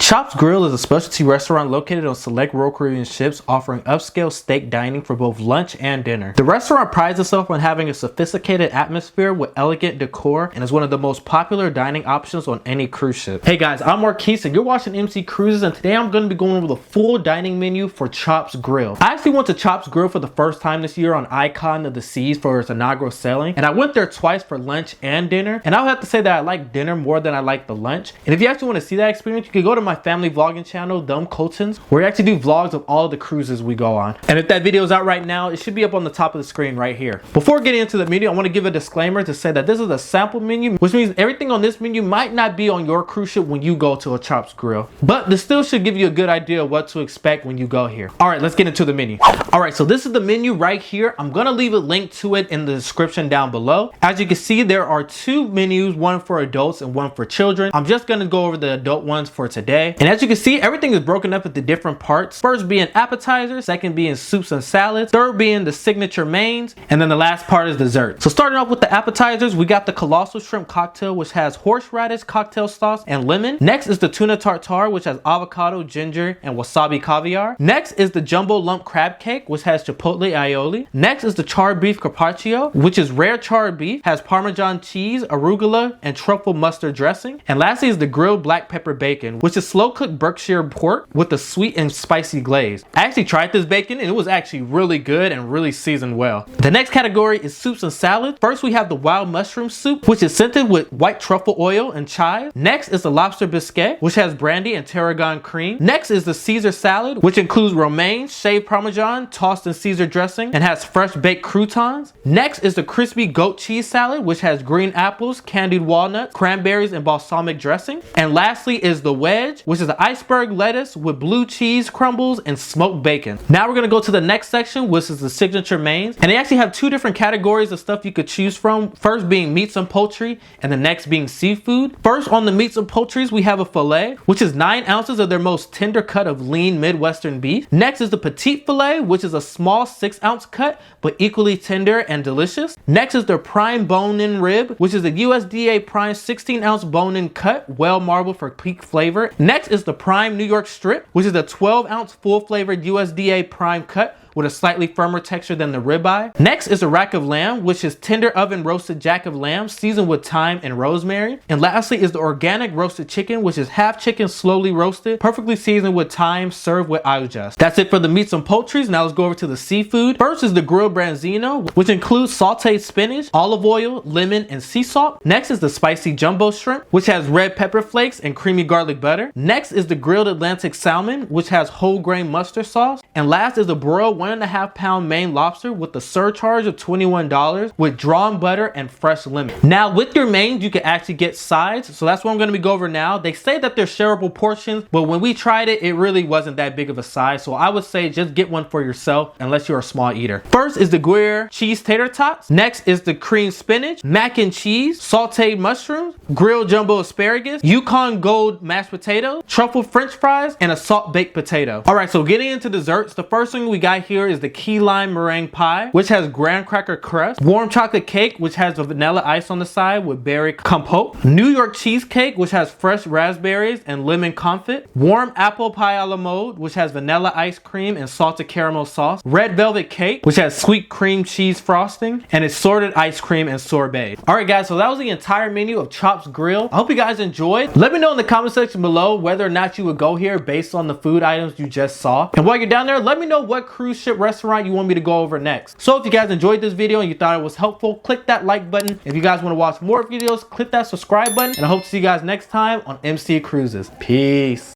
Chops Grille is a specialty restaurant located on select Royal Caribbean ships offering upscale steak dining for both lunch and dinner. The restaurant prides itself on having a sophisticated atmosphere with elegant decor and is one of the most popular dining options on any cruise ship. Hey guys, I'm Marquise and you're watching MC Cruises, and today I'm going to be going over the full dining menu for Chops Grille. I actually went to Chops Grille for the first time this year on Icon of the Seas for its inaugural sailing, and I went there twice for lunch and dinner, and I'll have to say that I like dinner more than I like the lunch. And if you actually want to see that experience, you can go to my family vlogging channel, Dumb Coltons, where we actually do vlogs of all the cruises we go on. And if that video is out right now, it should be up on the top of the screen right here. Before getting into the menu, I want to give a disclaimer to say that this is a sample menu, which means everything on this menu might not be on your cruise ship when you go to a Chops Grille, but this still should give you a good idea of what to expect when you go here. All right, let's get into the menu. All right, so this is the menu right here. I'm gonna leave a link to it in the description down below. As you can see, there are two menus, one for adults and one for children. I'm just gonna go over the adult ones for today. And as you can see, everything is broken up into different parts. First being appetizers, second being soups and salads, third being the signature mains, and then the last part is dessert. So starting off with the appetizers, we got the colossal shrimp cocktail, which has horseradish cocktail sauce and lemon. Next is the tuna tartare, which has avocado, ginger, and wasabi caviar. Next is the jumbo lump crab cake, which has chipotle aioli. Next is the charred beef carpaccio, which is rare charred beef, has parmesan cheese, arugula, and truffle mustard dressing. And lastly is the grilled black pepper bacon, which is slow cooked Berkshire pork with a sweet and spicy glaze. I actually tried this bacon and it was actually really good and really seasoned well. The next category is soups and salads. First we have the wild mushroom soup, which is scented with white truffle oil and chives. Next is the lobster biscuit, which has brandy and tarragon cream. Next is the Caesar salad, which includes romaine, shaved parmesan, tossed in Caesar dressing, and has fresh baked croutons. Next is the crispy goat cheese salad, which has green apples, candied walnuts, cranberries, and balsamic dressing. And lastly is the wedge, which is the iceberg lettuce with blue cheese crumbles and smoked bacon. Now we're gonna go to the next section, which is the signature mains. And they actually have two different categories of stuff you could choose from. First being meats and poultry, and the next being seafood. First on the meats and poultries, we have a filet, which is 9 ounces of their most tender cut of lean Midwestern beef. Next is the petite filet, which is a small 6-ounce cut, but equally tender and delicious. Next is their prime bone-in rib, which is a USDA prime 16-ounce bone-in cut, well marbled for peak flavor. Next is the prime New York strip, which is a 12-ounce full-flavored USDA prime cut with a slightly firmer texture than the ribeye. Next is a rack of lamb, which is tender oven roasted jack of lamb seasoned with thyme and rosemary. And lastly is the organic roasted chicken, which is half chicken slowly roasted, perfectly seasoned with thyme, served with ajus. That's it for the meats and poultries. Now let's go over to the seafood. First is the grilled branzino, which includes sauteed spinach, olive oil, lemon, and sea salt. Next is the spicy jumbo shrimp, which has red pepper flakes and creamy garlic butter. Next is the grilled Atlantic salmon, which has whole grain mustard sauce. And last is the broiled 1.5 pound Maine lobster with the surcharge of $21 with drawn butter and fresh lemon. Now with your mains, you can actually get sides, so that's what I'm going to be going over now. They say that they're shareable portions, but when we tried it, it really wasn't that big of a size, so I would say just get one for yourself unless you're a small eater. First is the Gruyere cheese tater tots. Next is the cream spinach, mac and cheese, sauteed mushrooms, grilled jumbo asparagus, Yukon Gold mashed potatoes, truffle french fries, and a salt baked potato. All right, so getting into desserts, the first thing we got here is the key lime meringue pie, which has graham cracker crust, warm chocolate cake, which has the vanilla ice on the side with berry compote, New York cheesecake, which has fresh raspberries and lemon comfit, warm apple pie a la mode, which has vanilla ice cream and salted caramel sauce, red velvet cake, which has sweet cream cheese frosting, and assorted ice cream and sorbet. All right guys, so that was the entire menu of Chops Grille. I hope you guys enjoyed. Let me know in the comment section below whether or not you would go here based on the food items you just saw. And while you're down there, let me know what cruise ship restaurant you want me to go over next. So if you guys enjoyed this video and you thought it was helpful, click that like button. If you guys want to watch more videos, click that subscribe button, and I hope to see you guys next time on MC Cruises. Peace.